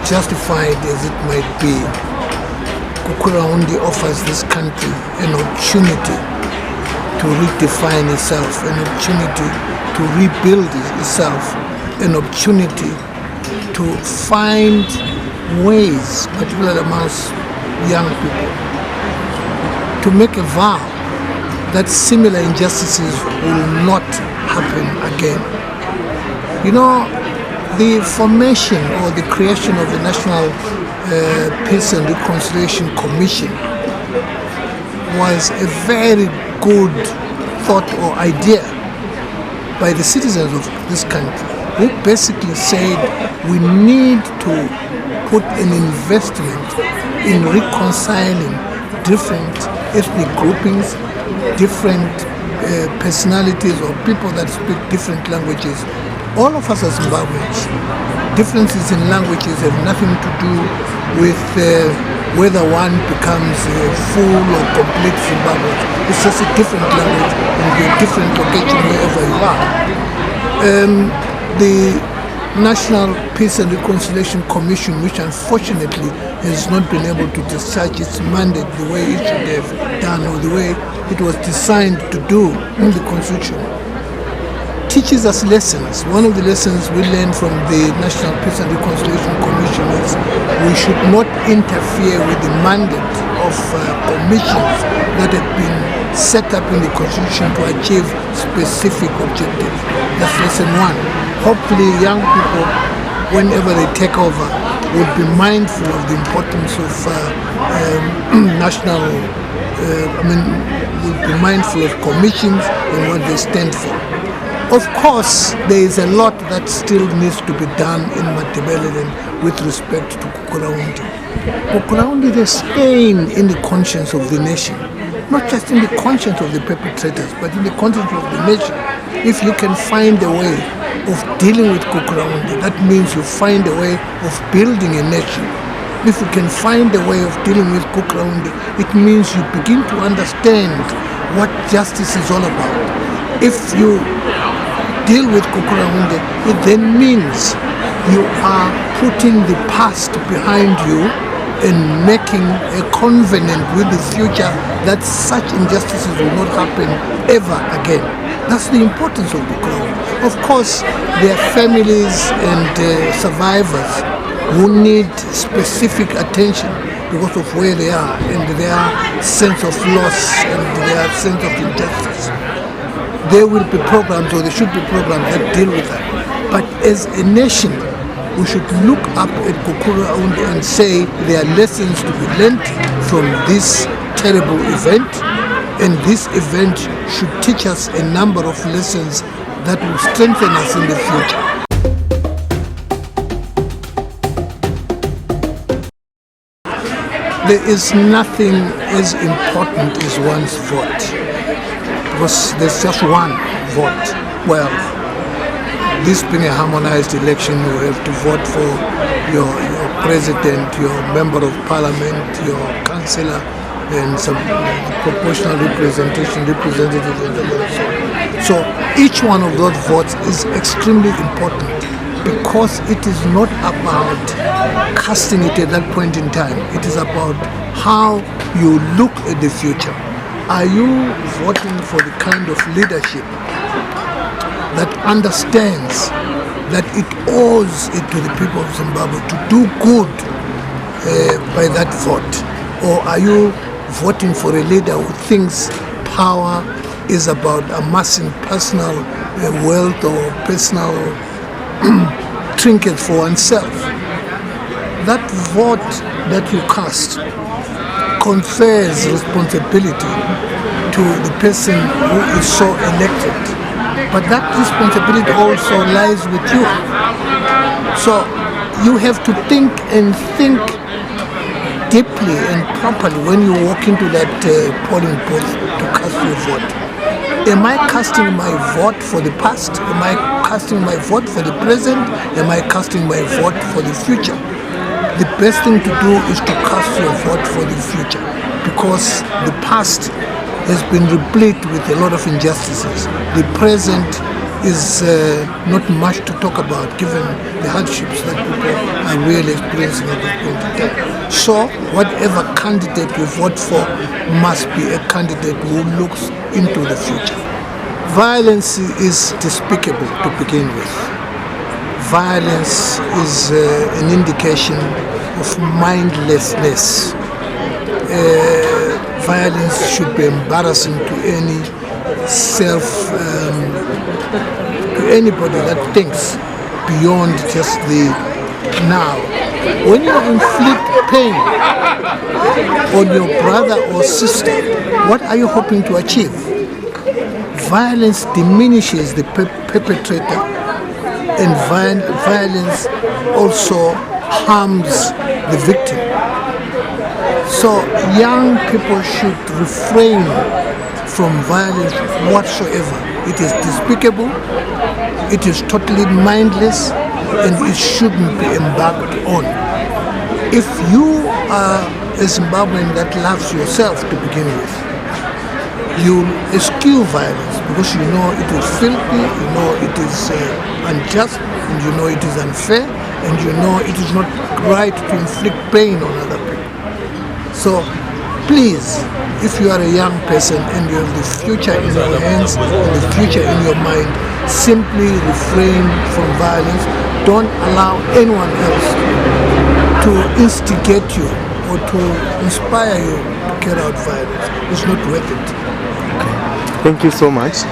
justified as it might be, Gukurahundi offers this country an opportunity to redefine itself, an opportunity to rebuild itself, an opportunity to find ways, particularly amongst young people, to make a vow that similar injustices will not happen again. You know, the formation or the creation of the National Peace and Reconciliation Commission was a very good thought or idea by the citizens of this country, who basically said we need to put an investment in reconciling different ethnic groupings, different personalities or people that speak different languages. All of us as Zimbabweans, differences in languages have nothing to do with whether one becomes full or complete Zimbabwean. It's just a different language and a different location wherever you are. The National Peace and Reconciliation Commission, which unfortunately has not been able to discharge its mandate the way it should have done or the way it was designed to do in the Constitution, teaches us lessons. One of the lessons we learned from the National Peace and Reconciliation Commission is we should not interfere with the mandate of commissions that have been set up in the Constitution to achieve specific objectives. That's lesson one. Hopefully young people, whenever they take over, will be mindful of the importance of will be mindful of commissions and what they stand for. Of course, there is a lot that still needs to be done in Matabeleland with respect to Gukurahundi. Gukurahundi is a stain in the conscience of the nation, not just in the conscience of the perpetrators, but in the conscience of the nation. If you can find a way of dealing with Gukurahundi, that means you find a way of building a nation. If you can find a way of dealing with Gukurahundi, it means you begin to understand what justice is all about. If you deal with Gukurahundi, it then means you are putting the past behind you and making a covenant with the future that such injustices will not happen ever again. That's the importance of Gukurahundi. Of course, there are families and survivors who need specific attention because of where they are and their sense of loss and their sense of injustice. There will be programs, or there should be programs that deal with that. But as a nation, we should look up at Gukurahundi and say there are lessons to be learned from this terrible event, and this event should teach us a number of lessons that will strengthen us in the future. There is nothing as important as one's vote, because there's just one vote. Well, this being a harmonized election, you have to vote for your president, your member of parliament, your councillor, and some proportional representation, representatives, and so on. So each one of those votes is extremely important, because it is not about casting it at that point in time. It is about how you look at the future. Are you voting for the kind of leadership that understands that it owes it to the people of Zimbabwe to do good by that vote? Or are you voting for a leader who thinks power is about amassing personal wealth or personal trinkets for oneself? That vote that you cast confers responsibility to the person who is so elected. But that responsibility also lies with you. So you have to think deeply and properly when you walk into that polling booth to cast your vote. Am I casting my vote for the past? Am I casting my vote for the present? Am I casting my vote for the future? The best thing to do is to cast your vote for the future, because the past has been replete with a lot of injustices. The present is not much to talk about given the hardships that people are really experiencing at this point in time. So whatever candidate we vote for must be a candidate who looks into the future. Violence is despicable to begin with. Violence is an indication of mindlessness. Violence should be embarrassing to any to anybody that thinks beyond just the now. When you inflict pain on your brother or sister, what are you hoping to achieve? Violence diminishes the perpetrator, and violence also harms the victim. So young people should refrain from violence whatsoever. It is despicable, it is totally mindless, and it shouldn't be embarked on. If you are a Zimbabwean that loves yourself to begin with, you eschew violence because you know it is filthy, you know it is unjust, and you know it is unfair, and you know it is not right to inflict pain on other people. So please, if you are a young person and you have the future in your hands and the future in your mind, simply refrain from violence. Don't allow anyone else to instigate you or to inspire you to carry out violence. It's not worth it. Thank you so much.